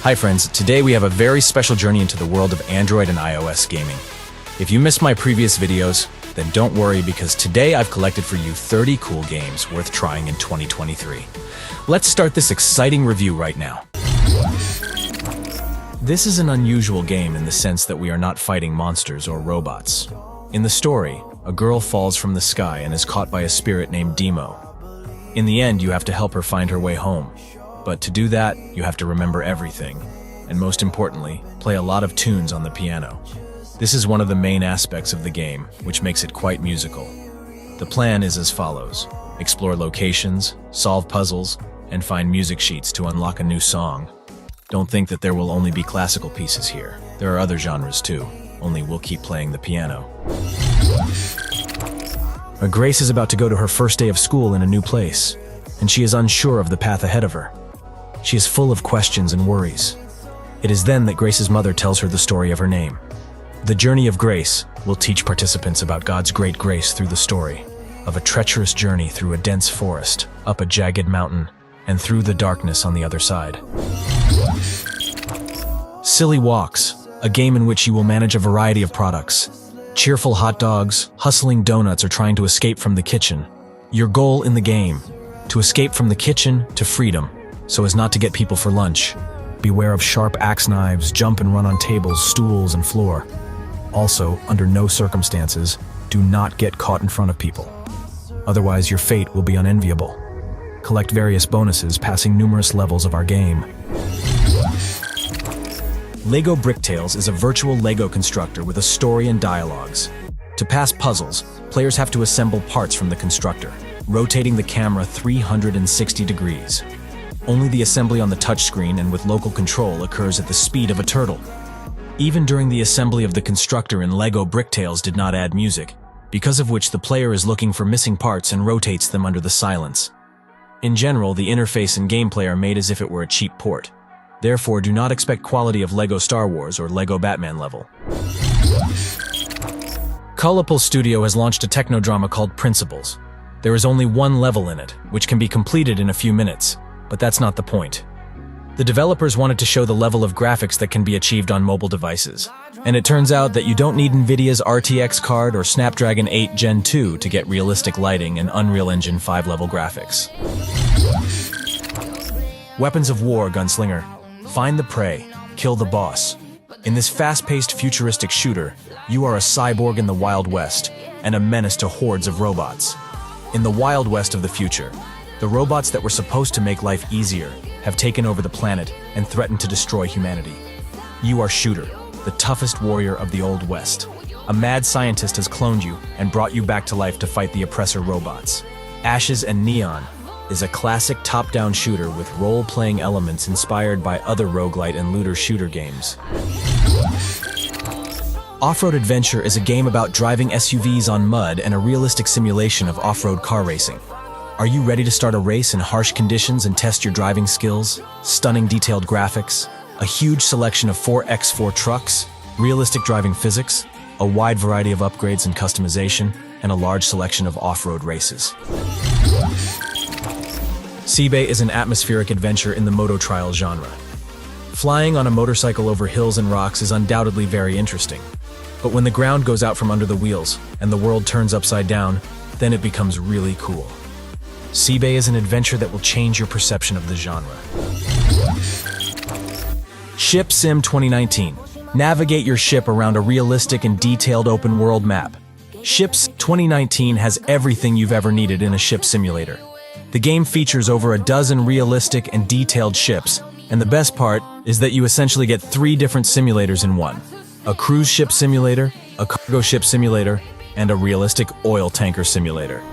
Hi friends, today we have a very special journey into the world of Android and iOS gaming. If you missed my previous videos, then don't worry because today I've collected for you 30 cool games worth trying in 2023. Let's start this exciting review right now. This is an unusual game in the sense that we are not fighting monsters or robots. In the story, a girl falls from the sky and is caught by a spirit named Demo. In the end, you have to help her find her way home. But to do that, you have to remember everything, and most importantly, play a lot of tunes on the piano. This is one of the main aspects of the game, which makes it quite musical. The plan is as follows: explore locations, solve puzzles, and find music sheets to unlock a new song. Don't think that there will only be classical pieces here. There are other genres too, only we'll keep playing the piano. Grace is about to go to her first day of school in a new place, and she is unsure of the path ahead of her. She is full of questions and worries. It is then that Grace's mother tells her the story of her name. The journey of Grace will teach participants about God's great grace through the story of a treacherous journey through a dense forest, up a jagged mountain, and through the darkness on the other side. Silly Walks, a game in which you will manage a variety of products. Cheerful hot dogs, hustling donuts, or trying to escape from the kitchen. Your goal in the game: to escape from the kitchen to freedom, so as not to get people for lunch. Beware of sharp axe knives, jump and run on tables, stools, and floor. Also, under no circumstances, do not get caught in front of people. Otherwise, your fate will be unenviable. Collect various bonuses, passing numerous levels of our game. Lego Bricktales is a virtual Lego constructor with a story and dialogues. To pass puzzles, players have to assemble parts from the constructor, rotating the camera 360 degrees. Only the assembly on the touchscreen and with local control occurs at the speed of a turtle. Even during the assembly of the constructor in Lego Bricktales did not add music, because of which the player is looking for missing parts and rotates them under the silence. In general, the interface and gameplay are made as if it were a cheap port. Therefore, do not expect quality of Lego Star Wars or Lego Batman level. Colorful Studio has launched a techno-drama called Principles. There is only one level in it, which can be completed in a few minutes. But that's not the point. The developers wanted to show the level of graphics that can be achieved on mobile devices. And it turns out that you don't need NVIDIA's RTX card or Snapdragon 8 Gen 2 to get realistic lighting and Unreal Engine 5 level graphics. Weapons of War Gunslinger. Find the prey, kill the boss. In this fast-paced futuristic shooter, you are a cyborg in the Wild West and a menace to hordes of robots. In the Wild West of the future, the robots that were supposed to make life easier have taken over the planet and threaten to destroy humanity. You are Shooter, the toughest warrior of the Old West. A mad scientist has cloned you and brought you back to life to fight the oppressor robots. Ashes and Neon is a classic top-down shooter with role-playing elements inspired by other roguelite and looter shooter games. Off-Road Adventure is a game about driving SUVs on mud and a realistic simulation of off-road car racing. Are you ready to start a race in harsh conditions and test your driving skills? Stunning detailed graphics, a huge selection of 4x4 trucks, realistic driving physics, a wide variety of upgrades and customization, and a large selection of off-road races. Seabay is an atmospheric adventure in the moto trial genre. Flying on a motorcycle over hills and rocks is undoubtedly very interesting. But when the ground goes out from under the wheels and the world turns upside down, then it becomes really cool. Seabay is an adventure that will change your perception of the genre. Ship Sim 2019. Navigate your ship around a realistic and detailed open-world map. Ships 2019 has everything you've ever needed in a ship simulator. The game features over a dozen realistic and detailed ships, and the best part is that you essentially get 3 different simulators in one: a cruise ship simulator, a cargo ship simulator, and a realistic oil tanker simulator.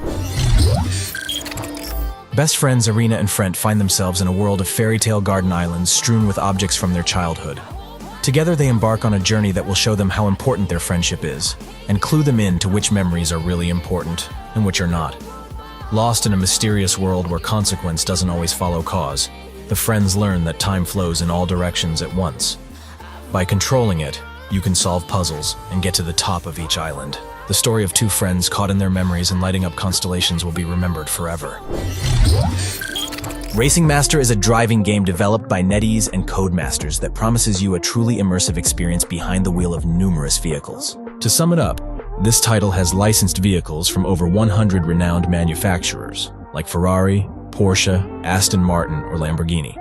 Best friends Arena and Frent find themselves in a world of fairy tale garden islands strewn with objects from their childhood. Together they embark on a journey that will show them how important their friendship is, and clue them in to which memories are really important and which are not. Lost in a mysterious world where consequence doesn't always follow cause, the friends learn that time flows in all directions at once. By controlling it, you can solve puzzles and get to the top of each island. The story of 2 friends caught in their memories and lighting up constellations will be remembered forever. Racing Master is a driving game developed by NetEase and Codemasters that promises you a truly immersive experience behind the wheel of numerous vehicles. To sum it up, this title has licensed vehicles from over 100 renowned manufacturers, like Ferrari, Porsche, Aston Martin, or Lamborghini.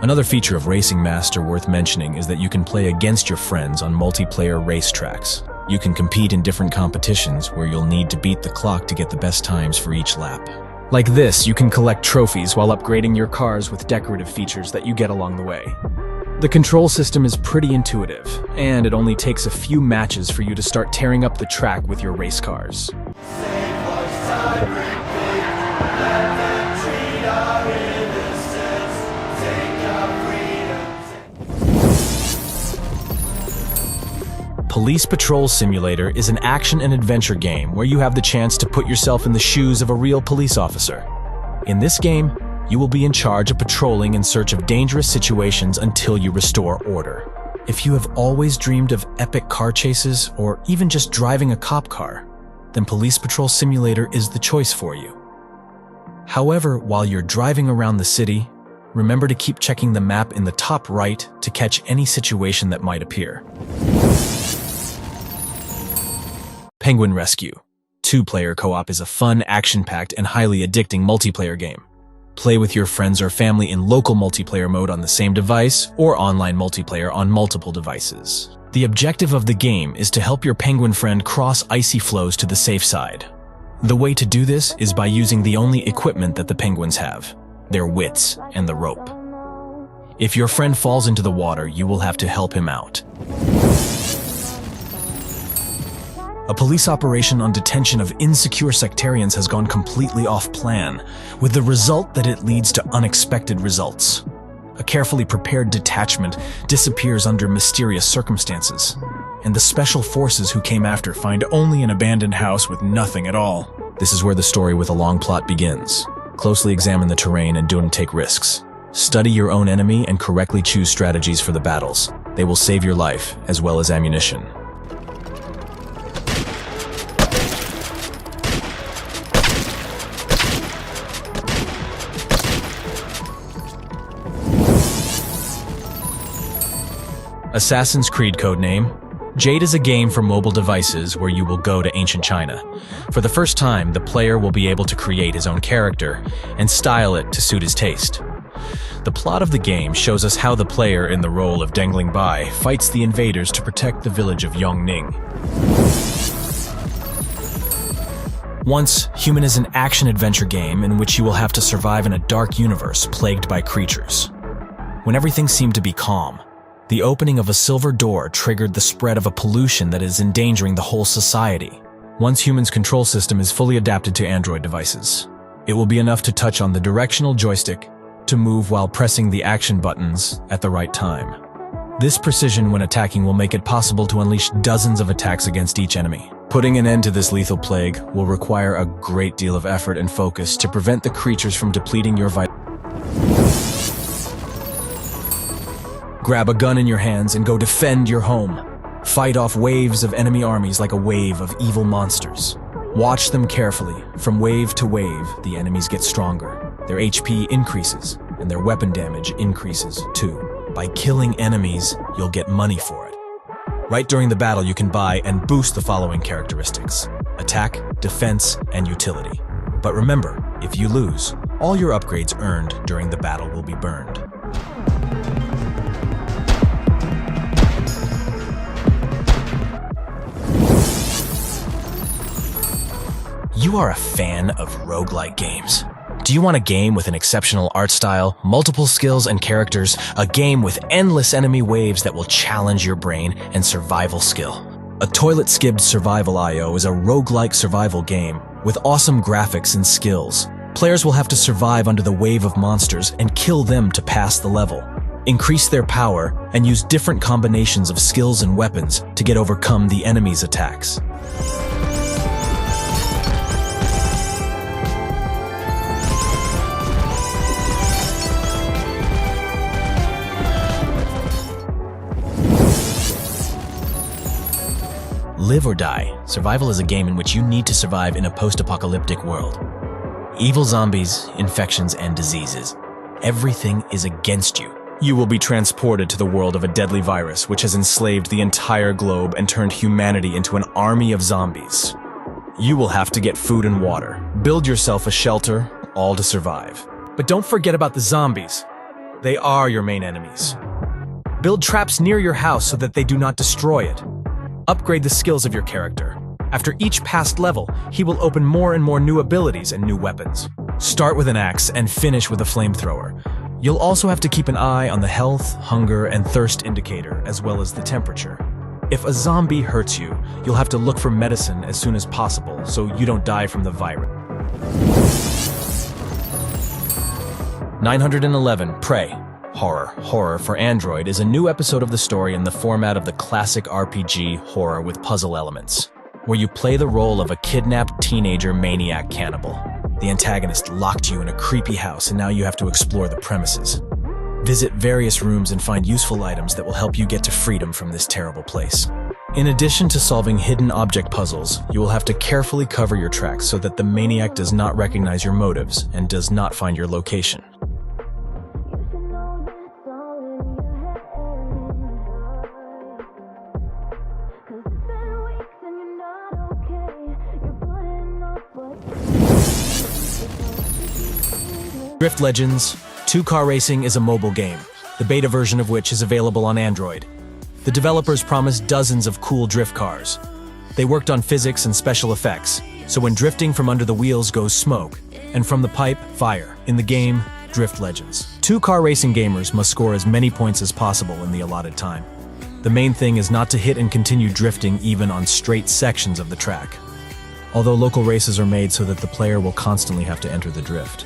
Another feature of Racing Master worth mentioning is that you can play against your friends on multiplayer racetracks. You can compete in different competitions where you'll need to beat the clock to get the best times for each lap. Like this, you can collect trophies while upgrading your cars with decorative features that you get along the way. The control system is pretty intuitive, and it only takes a few matches for you to start tearing up the track with your race cars. Police Patrol Simulator is an action and adventure game where you have the chance to put yourself in the shoes of a real police officer. In this game, you will be in charge of patrolling in search of dangerous situations until you restore order. If you have always dreamed of epic car chases or even just driving a cop car, then Police Patrol Simulator is the choice for you. However, while you're driving around the city, remember to keep checking the map in the top right to catch any situation that might appear. Penguin Rescue. Two-player co-op is a fun, action-packed, and highly addicting multiplayer game. Play with your friends or family in local multiplayer mode on the same device or online multiplayer on multiple devices. The objective of the game is to help your penguin friend cross icy floes to the safe side. The way to do this is by using the only equipment that the penguins have, their wits and the rope. If your friend falls into the water, you will have to help him out. A police operation on detention of insecure sectarians has gone completely off plan, with the result that it leads to unexpected results. A carefully prepared detachment disappears under mysterious circumstances, and the special forces who came after find only an abandoned house with nothing at all. This is where the story with a long plot begins. Closely examine the terrain and don't take risks. Study your own enemy and correctly choose strategies for the battles. They will save your life, as well as ammunition. Assassin's Creed codename. Jade is a game for mobile devices where you will go to ancient China. For the first time, the player will be able to create his own character and style it to suit his taste. The plot of the game shows us how the player in the role of Dengling Bai fights the invaders to protect the village of Yongning. Once, Human is an action-adventure game in which you will have to survive in a dark universe plagued by creatures. When everything seemed to be calm, the opening of a silver door triggered the spread of a pollution that is endangering the whole society. Once Human's control system is fully adapted to Android devices, it will be enough to touch on the directional joystick to move while pressing the action buttons at the right time. This precision when attacking will make it possible to unleash dozens of attacks against each enemy. Putting an end to this lethal plague will require a great deal of effort and focus to prevent the creatures from depleting your vital. Grab a gun in your hands and go defend your home. Fight off waves of enemy armies like a wave of evil monsters. Watch them carefully. From wave to wave, the enemies get stronger. Their HP increases, and their weapon damage increases too. By killing enemies, you'll get money for it. Right during the battle, you can buy and boost the following characteristics: attack, defense, and utility. But remember, if you lose, all your upgrades earned during the battle will be burned. You are a fan of roguelike games. Do you want a game with an exceptional art style, multiple skills and characters, a game with endless enemy waves that will challenge your brain and survival skill? A toilet-skibbed Survival IO is a roguelike survival game with awesome graphics and skills. Players will have to survive under the wave of monsters and kill them to pass the level. Increase their power and use different combinations of skills and weapons to overcome the enemy's attacks. Live or die, survival is a game in which you need to survive in a post-apocalyptic world. Evil zombies, infections, and diseases everything is against you. You will be transported to the world of a deadly virus which has enslaved the entire globe and turned humanity into an army of zombies. You will have to get food and water, build yourself a shelter, all to survive. But don't forget about the zombies. They are your main enemies. Build traps near your house so that they do not destroy it. Upgrade the skills of your character. After each past level, he will open more and more new abilities and new weapons. Start with an axe and finish with a flamethrower. You'll also have to keep an eye on the health, hunger, and thirst indicator, as well as the temperature. If a zombie hurts you, you'll have to look for medicine as soon as possible so you don't die from the virus. 911 Prey. Horror for Android is a new episode of the story in the format of the classic RPG horror with puzzle elements, where you play the role of a kidnapped teenager maniac cannibal. The antagonist locked you in a creepy house and now you have to explore the premises. Visit various rooms and find useful items that will help you get to freedom from this terrible place. In addition to solving hidden object puzzles, you will have to carefully cover your tracks so that the maniac does not recognize your motives and does not find your location. Drift Legends. Two-car racing is a mobile game, the beta version of which is available on Android. The developers promised dozens of cool drift cars. They worked on physics and special effects, so when drifting from under the wheels goes smoke, and from the pipe, fire. In the game, Drift Legends. Two-car racing gamers must score as many points as possible in the allotted time. The main thing is not to hit and continue drifting even on straight sections of the track, although local races are made so that the player will constantly have to enter the drift.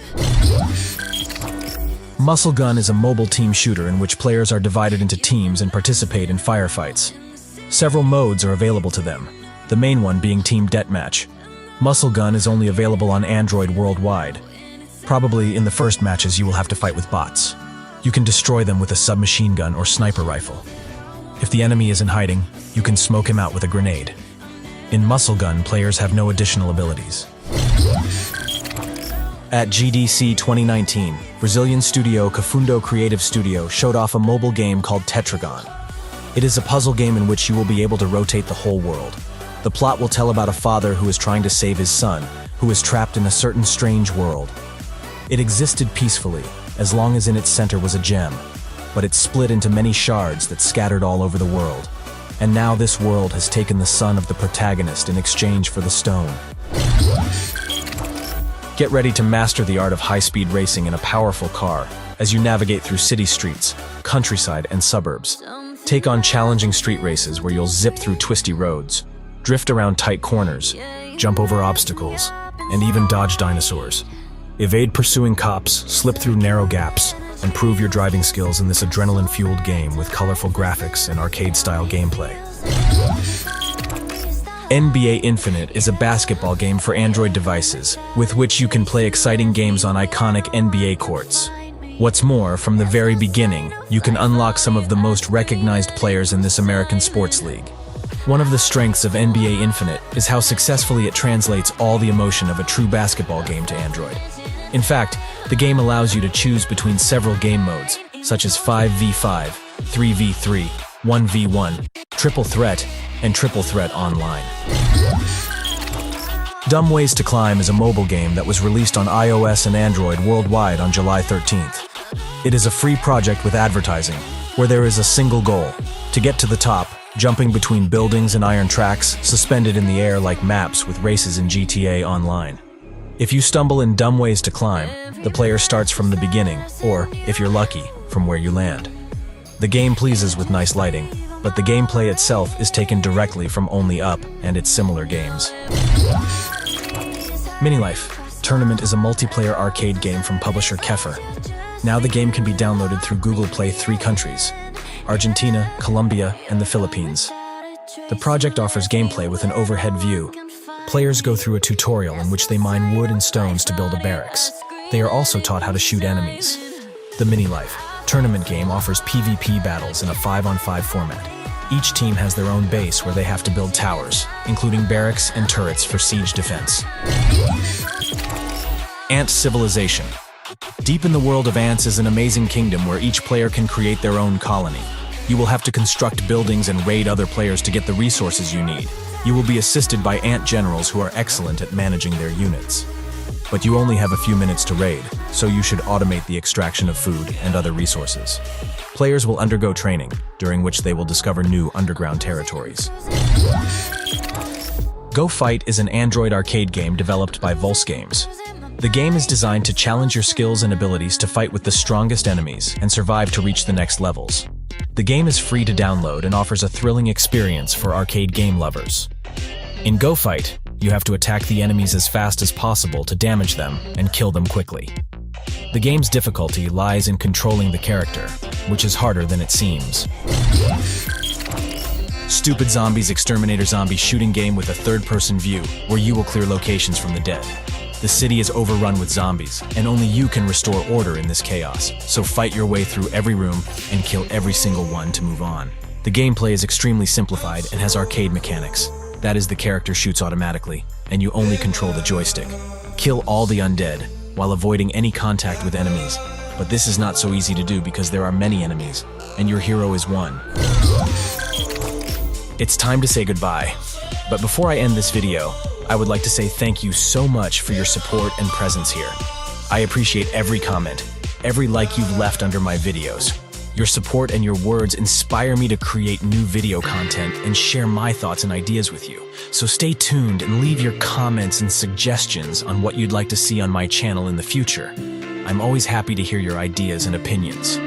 Muscle Gun is a mobile team shooter in which players are divided into teams and participate in firefights. Several modes are available to them, the main one being Team Deathmatch. Muscle Gun is only available on Android worldwide. Probably in the first matches you will have to fight with bots. You can destroy them with a submachine gun or sniper rifle. If the enemy is in hiding, you can smoke him out with a grenade. In Muscle Gun, players have no additional abilities. At GDC 2019, Brazilian studio Cafundo Creative Studio showed off a mobile game called Tetragon. It is a puzzle game in which you will be able to rotate the whole world. The plot will tell about a father who is trying to save his son, who is trapped in a certain strange world. It existed peacefully, as long as in its center was a gem, but it split into many shards that scattered all over the world. And now this world has taken the son of the protagonist in exchange for the stone. Get ready to master the art of high-speed racing in a powerful car as you navigate through city streets, countryside, and suburbs. Take on challenging street races where you'll zip through twisty roads, drift around tight corners, jump over obstacles, and even dodge dinosaurs. Evade pursuing cops, slip through narrow gaps, and prove your driving skills in this adrenaline-fueled game with colorful graphics and arcade-style gameplay. NBA Infinite is a basketball game for Android devices, with which you can play exciting games on iconic NBA courts. What's more, from the very beginning, you can unlock some of the most recognized players in this American sports league. One of the strengths of NBA Infinite is how successfully it translates all the emotion of a true basketball game to Android. In fact, the game allows you to choose between several game modes, such as 5v5, 3v3, 1v1, Triple Threat, and Triple Threat Online. Dumb Ways to Climb is a mobile game that was released on iOS and Android worldwide on July 13th. It is a free project with advertising, where there is a single goal: to get to the top, jumping between buildings and iron tracks, suspended in the air like maps with races in GTA Online. If you stumble in Dumb Ways to Climb, the player starts from the beginning, or, if you're lucky, from where you land. The game pleases with nice lighting, but the gameplay itself is taken directly from Only Up and its similar games. Minilife Tournament is a multiplayer arcade game from publisher Kefir. Now the game can be downloaded through Google Play 3 countries: Argentina, Colombia, and the Philippines. The project offers gameplay with an overhead view. Players go through a tutorial in which they mine wood and stones to build a barracks. They are also taught how to shoot enemies. The Minilife Tournament game offers PvP battles in a 5-on-5 format. Each team has their own base where they have to build towers, including barracks and turrets for siege defense. Ant Civilization Deep in the world of ants is an amazing kingdom where each player can create their own colony. You will have to construct buildings and raid other players to get the resources you need. You will be assisted by ant generals who are excellent at managing their units. But you only have a few minutes to raid, so you should automate the extraction of food and other resources. Players will undergo training, during which they will discover new underground territories. Go Fight is an Android arcade game developed by Vulse Games. The game is designed to challenge your skills and abilities to fight with the strongest enemies and survive to reach the next levels. The game is free to download and offers a thrilling experience for arcade game lovers. In Go Fight, you have to attack the enemies as fast as possible to damage them and kill them quickly. The game's difficulty lies in controlling the character, which is harder than it seems. Stupid Zombies Exterminator zombie shooting game with a third-person view, where you will clear locations from the dead. The city is overrun with zombies, and only you can restore order in this chaos, so fight your way through every room and kill every single one to move on. The gameplay is extremely simplified and has arcade mechanics. That is, the character shoots automatically, and you only control the joystick. Kill all the undead, while avoiding any contact with enemies. But this is not so easy to do because there are many enemies, and your hero is one. It's time to say goodbye. But before I end this video, I would like to say thank you so much for your support and presence here. I appreciate every comment, every like you've left under my videos. Your support and your words inspire me to create new video content and share my thoughts and ideas with you. So stay tuned and leave your comments and suggestions on what you'd like to see on my channel in the future. I'm always happy to hear your ideas and opinions.